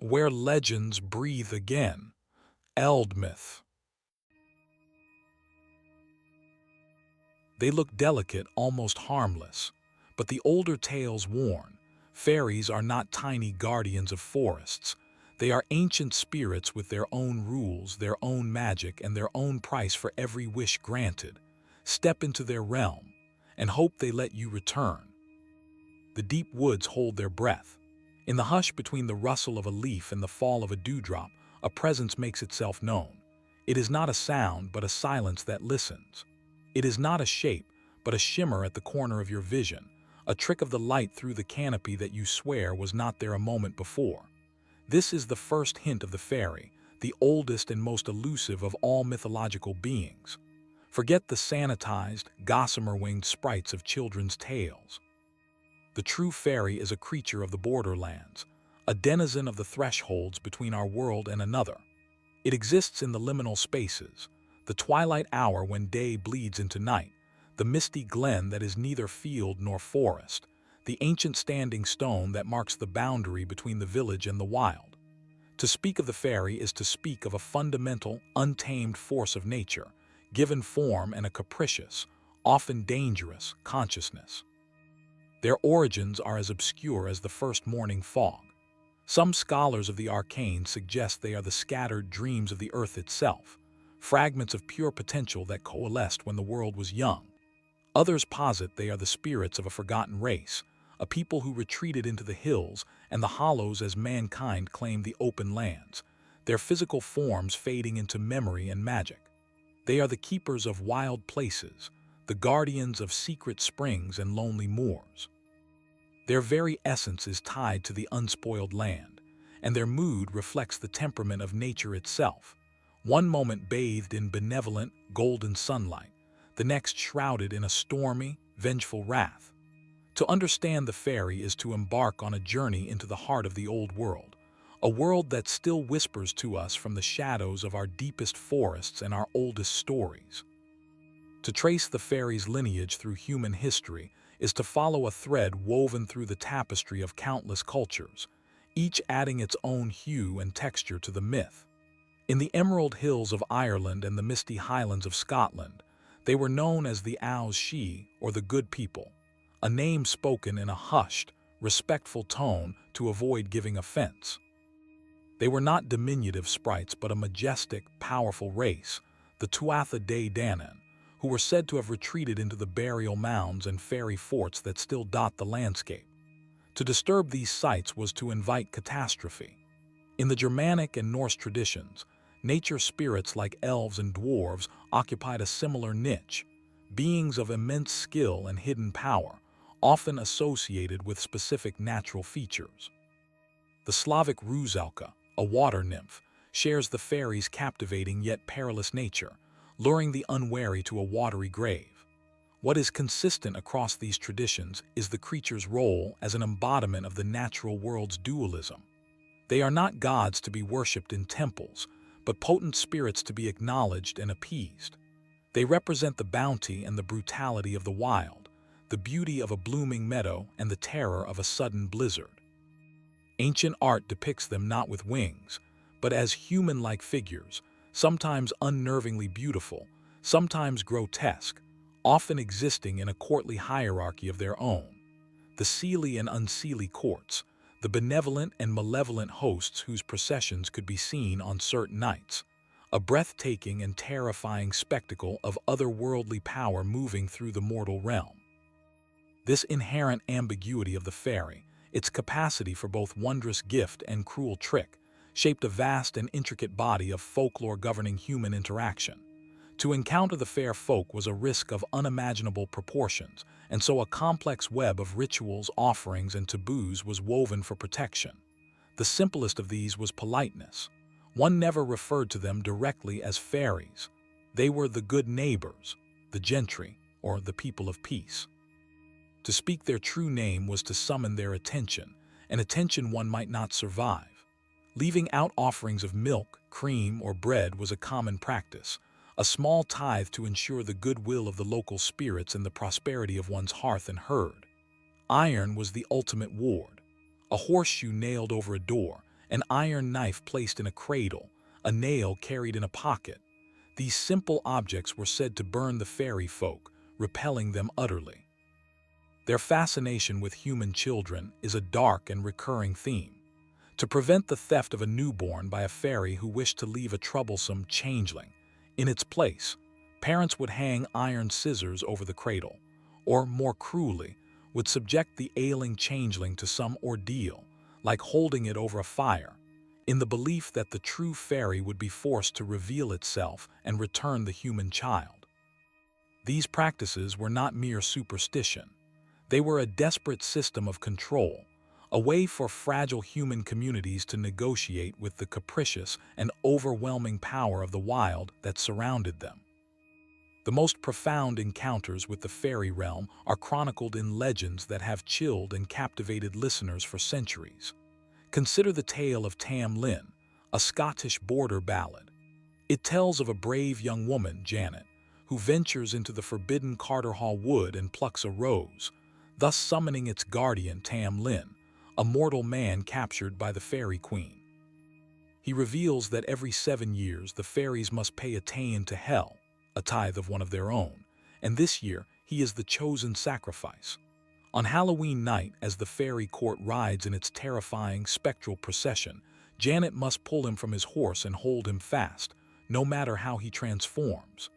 Where legends breathe again. Eldmyth. They look delicate, almost harmless. But the older tales warn, fairies are not tiny guardians of forests. They are ancient spirits with their own rules, their own magic, and their own price for every wish granted. Step into their realm, and hope they let you return. The deep woods hold their breath. In the hush between the rustle of a leaf and the fall of a dewdrop, a presence makes itself known. It is not a sound, but a silence that listens. It is not a shape, but a shimmer at the corner of your vision, a trick of the light through the canopy that you swear was not there a moment before. This is the first hint of the fairy, the oldest and most elusive of all mythological beings. Forget the sanitized, gossamer-winged sprites of children's tales. The true fairy is a creature of the borderlands, a denizen of the thresholds between our world and another. It exists in the liminal spaces, the twilight hour when day bleeds into night, the misty glen that is neither field nor forest, the ancient standing stone that marks the boundary between the village and the wild. To speak of the fairy is to speak of a fundamental, untamed force of nature, given form and a capricious, often dangerous, consciousness. Their origins are as obscure as the first morning fog. Some scholars of the arcane suggest they are the scattered dreams of the earth itself, fragments of pure potential that coalesced when the world was young. Others posit they are the spirits of a forgotten race, a people who retreated into the hills and the hollows as mankind claimed the open lands, their physical forms fading into memory and magic. They are the keepers of wild places, the guardians of secret springs and lonely moors. Their very essence is tied to the unspoiled land, and their mood reflects the temperament of nature itself. One moment bathed in benevolent, golden sunlight, the next shrouded in a stormy, vengeful wrath. To understand the fairy is to embark on a journey into the heart of the old world, a world that still whispers to us from the shadows of our deepest forests and our oldest stories. To trace the fairy's lineage through human history is to follow a thread woven through the tapestry of countless cultures, each adding its own hue and texture to the myth. In the Emerald Hills of Ireland and the misty highlands of Scotland, they were known as the Owls She, or the Good People, a name spoken in a hushed, respectful tone to avoid giving offense. They were not diminutive sprites but a majestic, powerful race, the Tuatha De Danann, who were said to have retreated into the burial mounds and fairy forts that still dot the landscape. To disturb these sites was to invite catastrophe. In the Germanic and Norse traditions, nature spirits like elves and dwarves occupied a similar niche, beings of immense skill and hidden power, often associated with specific natural features. The Slavic Rusalka, a water nymph, shares the fairy's captivating yet perilous nature, luring the unwary to a watery grave. What is consistent across these traditions is the creature's role as an embodiment of the natural world's dualism. They are not gods to be worshipped in temples, but potent spirits to be acknowledged and appeased. They represent the bounty and the brutality of the wild, the beauty of a blooming meadow and the terror of a sudden blizzard. Ancient art depicts them not with wings, but as human-like figures, sometimes unnervingly beautiful, sometimes grotesque, often existing in a courtly hierarchy of their own. The seelie and unseelie courts, the benevolent and malevolent hosts whose processions could be seen on certain nights, a breathtaking and terrifying spectacle of otherworldly power moving through the mortal realm. This inherent ambiguity of the fairy, its capacity for both wondrous gift and cruel trick, shaped a vast and intricate body of folklore governing human interaction. To encounter the fair folk was a risk of unimaginable proportions, and so a complex web of rituals, offerings, and taboos was woven for protection. The simplest of these was politeness. One never referred to them directly as fairies. They were the good neighbors, the gentry, or the people of peace. To speak their true name was to summon their attention, an attention one might not survive. Leaving out offerings of milk, cream, or bread was a common practice, a small tithe to ensure the goodwill of the local spirits and the prosperity of one's hearth and herd. Iron was the ultimate ward, a horseshoe nailed over a door, an iron knife placed in a cradle, a nail carried in a pocket. These simple objects were said to burn the fairy folk, repelling them utterly. Their fascination with human children is a dark and recurring theme. To prevent the theft of a newborn by a fairy who wished to leave a troublesome changeling in its place, parents would hang iron scissors over the cradle, or, more cruelly, would subject the ailing changeling to some ordeal, like holding it over a fire, in the belief that the true fairy would be forced to reveal itself and return the human child. These practices were not mere superstition. They were a desperate system of control, a way for fragile human communities to negotiate with the capricious and overwhelming power of the wild that surrounded them. The most profound encounters with the fairy realm are chronicled in legends that have chilled and captivated listeners for centuries. Consider the tale of Tam Lin, a Scottish border ballad. It tells of a brave young woman, Janet, who ventures into the forbidden Carterhall wood and plucks a rose, thus summoning its guardian, Tam Lin, a mortal man captured by the fairy queen. He reveals that every 7 years the fairies must pay a teian to hell, a tithe of one of their own, and this year he is the chosen sacrifice. On Halloween night, as the fairy court rides in its terrifying spectral procession, Janet must pull him from his horse and hold him fast, no matter how he transforms.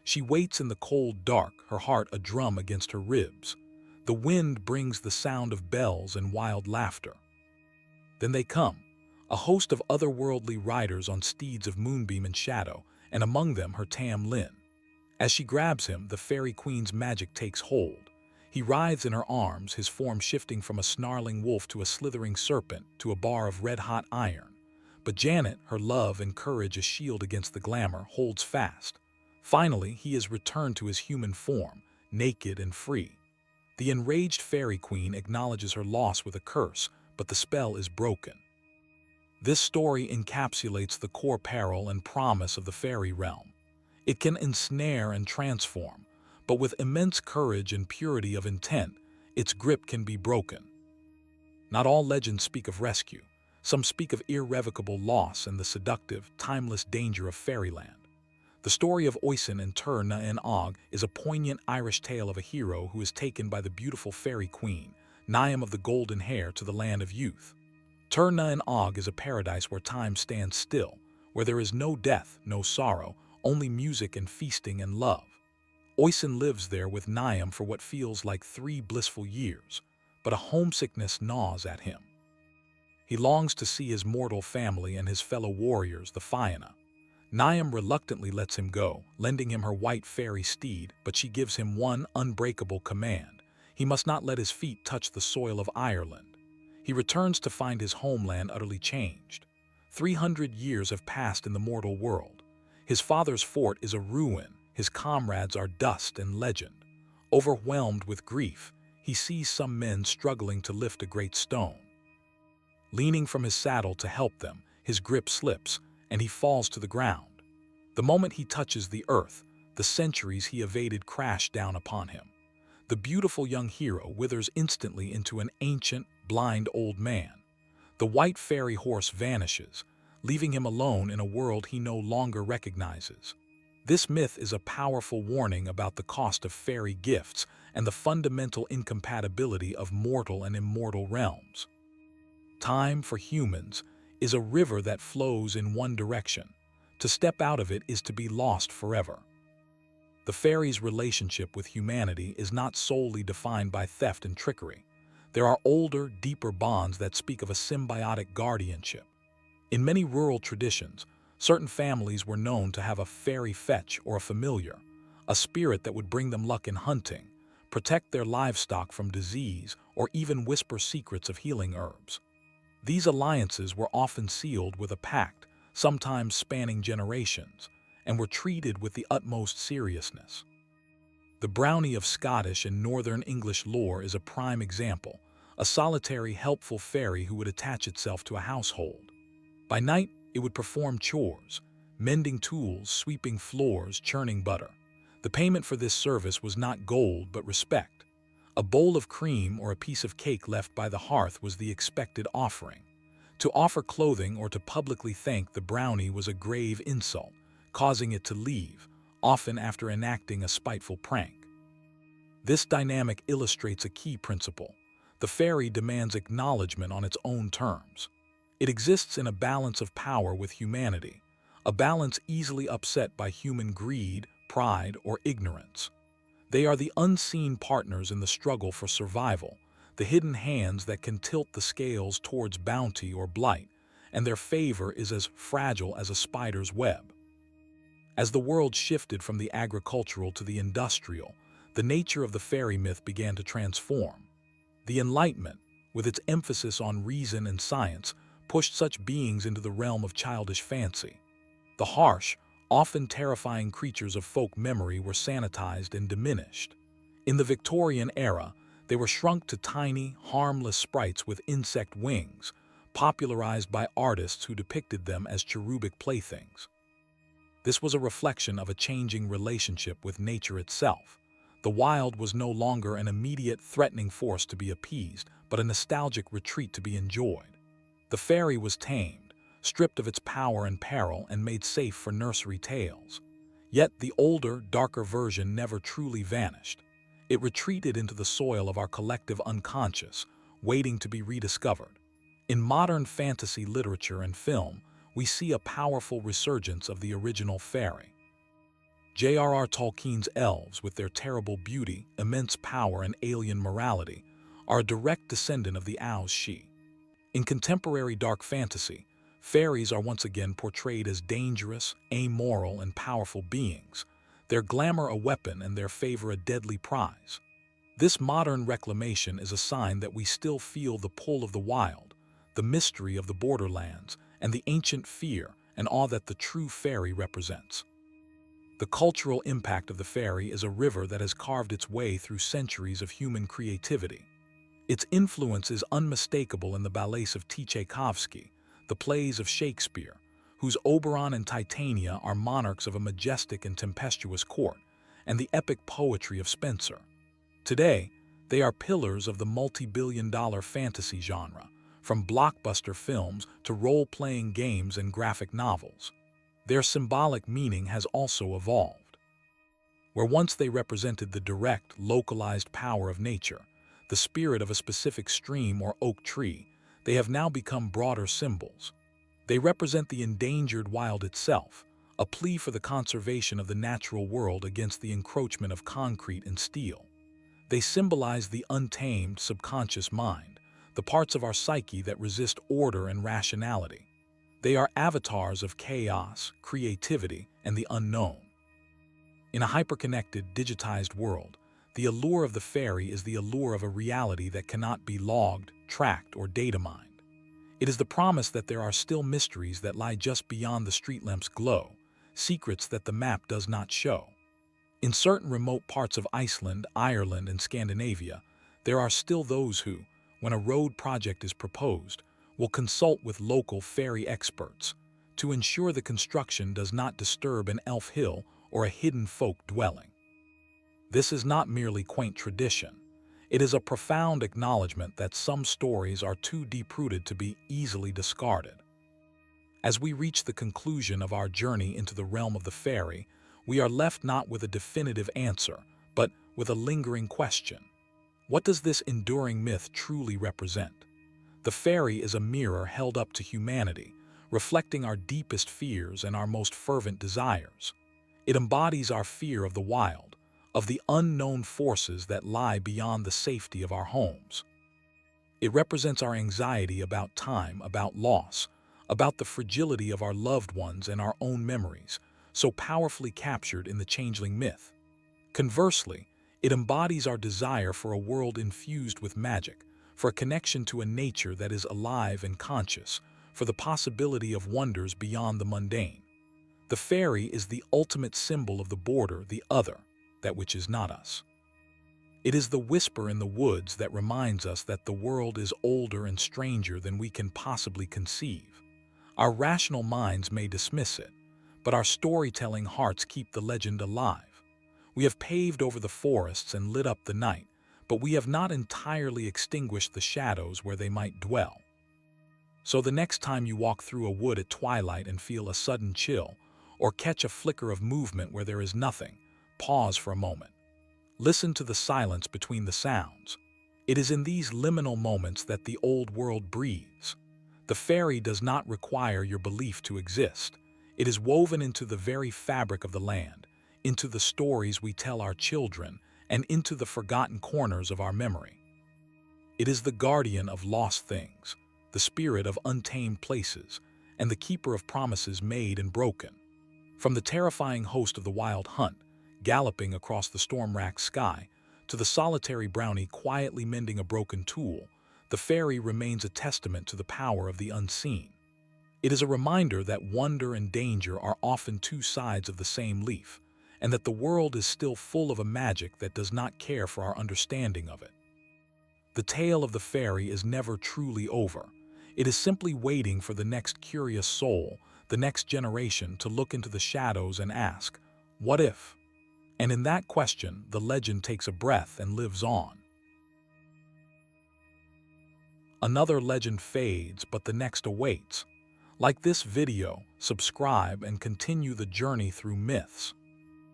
She waits in the cold dark, her heart a drum against her ribs. The wind brings the sound of bells and wild laughter. Then they come, a host of otherworldly riders on steeds of moonbeam and shadow, and among them her Tam Lin. As she grabs him, the fairy queen's magic takes hold. He writhes in her arms, his form shifting from a snarling wolf to a slithering serpent to a bar of red-hot iron. But Janet, her love and courage a shield against the glamour, holds fast. Finally, he is returned to his human form, naked and free. The enraged fairy queen acknowledges her loss with a curse, but the spell is broken. This story encapsulates the core peril and promise of the fairy realm. It can ensnare and transform, but with immense courage and purity of intent, its grip can be broken. Not all legends speak of rescue. Some speak of irrevocable loss and the seductive, timeless danger of fairyland. The story of Oisin and Tir na an Og is a poignant Irish tale of a hero who is taken by the beautiful fairy queen, Niamh of the golden hair, to the land of youth. Tir na an Og is a paradise where time stands still, where there is no death, no sorrow, only music and feasting and love. Oisin lives there with Niamh for what feels like 3 blissful years, but a homesickness gnaws at him. He longs to see his mortal family and his fellow warriors, the Fianna. Niamh reluctantly lets him go, lending him her white fairy steed, but she gives him one unbreakable command. He must not let his feet touch the soil of Ireland. He returns to find his homeland utterly changed. 300 years have passed in the mortal world. His father's fort is a ruin, his comrades are dust and legend. Overwhelmed with grief, he sees some men struggling to lift a great stone. Leaning from his saddle to help them, his grip slips, and he falls to the ground. The moment he touches the earth, the centuries he evaded crash down upon him. The beautiful young hero withers instantly into an ancient, blind old man. The white fairy horse vanishes, leaving him alone in a world he no longer recognizes. This myth is a powerful warning about the cost of fairy gifts and the fundamental incompatibility of mortal and immortal realms. Time, for humans, is a river that flows in one direction. To step out of it is to be lost forever. The fairies' relationship with humanity is not solely defined by theft and trickery. There are older, deeper bonds that speak of a symbiotic guardianship. In many rural traditions, certain families were known to have a fairy fetch or a familiar, a spirit that would bring them luck in hunting, protect their livestock from disease, or even whisper secrets of healing herbs. These alliances were often sealed with a pact, sometimes spanning generations, and were treated with the utmost seriousness. The brownie of Scottish and Northern English lore is a prime example, a solitary, helpful fairy who would attach itself to a household. By night, it would perform chores, mending tools, sweeping floors, churning butter. The payment for this service was not gold but respect. A bowl of cream or a piece of cake left by the hearth was the expected offering. To offer clothing or to publicly thank the brownie was a grave insult, causing it to leave, often after enacting a spiteful prank. This dynamic illustrates a key principle. The fairy demands acknowledgement on its own terms. It exists in a balance of power with humanity, a balance easily upset by human greed, pride, or ignorance. They are the unseen partners in the struggle for survival, the hidden hands that can tilt the scales towards bounty or blight, and their favor is as fragile as a spider's web. As the world shifted from the agricultural to the industrial, the nature of the fairy myth began to transform. The Enlightenment, with its emphasis on reason and science, pushed such beings into the realm of childish fancy. The harsh, often terrifying creatures of folk memory were sanitized and diminished. In the Victorian era, they were shrunk to tiny, harmless sprites with insect wings, popularized by artists who depicted them as cherubic playthings. This was a reflection of a changing relationship with nature itself. The wild was no longer an immediate, threatening force to be appeased, but a nostalgic retreat to be enjoyed. The fairy was tamed, stripped of its power and peril, and made safe for nursery tales. Yet the older, darker version never truly vanished. It retreated into the soil of our collective unconscious, waiting to be rediscovered. In modern fantasy literature and film, we see a powerful resurgence of the original fairy. J.R.R. Tolkien's elves, with their terrible beauty, immense power, and alien morality, are a direct descendant of the Aos-She. In contemporary dark fantasy, fairies are once again portrayed as dangerous, amoral, and powerful beings, their glamour a weapon and their favor a deadly prize. This modern reclamation is a sign that we still feel the pull of the wild, the mystery of the borderlands, and the ancient fear and awe that the true fairy represents. The cultural impact of the fairy is a river that has carved its way through centuries of human creativity. Its influence is unmistakable in the ballets of Tchaikovsky, the plays of Shakespeare, whose Oberon and Titania are monarchs of a majestic and tempestuous court, and the epic poetry of Spenser. Today, they are pillars of the multi-billion-dollar fantasy genre, from blockbuster films to role-playing games and graphic novels. Their symbolic meaning has also evolved. Where once they represented the direct, localized power of nature, the spirit of a specific stream or oak tree, they have now become broader symbols. They represent the endangered wild itself, a plea for the conservation of the natural world against the encroachment of concrete and steel. They symbolize the untamed, subconscious mind, the parts of our psyche that resist order and rationality. They are avatars of chaos, creativity, and the unknown. In a hyperconnected, digitized world, the allure of the fairy is the allure of a reality that cannot be logged, tracked, or data mined. It is the promise that there are still mysteries that lie just beyond the street lamp's glow, secrets that the map does not show. In certain remote parts of Iceland, Ireland, and Scandinavia, there are still those who, when a road project is proposed, will consult with local fairy experts to ensure the construction does not disturb an elf hill or a hidden folk dwelling. This is not merely quaint tradition. It is a profound acknowledgement that some stories are too deep-rooted to be easily discarded. As we reach the conclusion of our journey into the realm of the fairy, we are left not with a definitive answer, but with a lingering question. What does this enduring myth truly represent? The fairy is a mirror held up to humanity, reflecting our deepest fears and our most fervent desires. It embodies our fear of the wild, of the unknown forces that lie beyond the safety of our homes. It represents our anxiety about time, about loss, about the fragility of our loved ones and our own memories, so powerfully captured in the changeling myth. Conversely, it embodies our desire for a world infused with magic, for a connection to a nature that is alive and conscious, for the possibility of wonders beyond the mundane. The fairy is the ultimate symbol of the border, the other, that which is not us. It is the whisper in the woods that reminds us that the world is older and stranger than we can possibly conceive. Our rational minds may dismiss it, but our storytelling hearts keep the legend alive. We have paved over the forests and lit up the night, but we have not entirely extinguished the shadows where they might dwell. So the next time you walk through a wood at twilight and feel a sudden chill, or catch a flicker of movement where there is nothing, pause for a moment. Listen to the silence between the sounds. It is in these liminal moments that the old world breathes. The fairy does not require your belief to exist. It is woven into the very fabric of the land, into the stories we tell our children, and into the forgotten corners of our memory. It is the guardian of lost things, the spirit of untamed places, and the keeper of promises made and broken. From the terrifying host of the Wild Hunt, galloping across the storm-racked sky, to the solitary brownie quietly mending a broken tool, the fairy remains a testament to the power of the unseen. It is a reminder that wonder and danger are often two sides of the same leaf, and that the world is still full of a magic that does not care for our understanding of it. The tale of the fairy is never truly over. It is simply waiting for the next curious soul, the next generation, to look into the shadows and ask, "What if?" And in that question, the legend takes a breath and lives on. Another legend fades, but the next awaits. Like this video, subscribe and continue the journey through myths.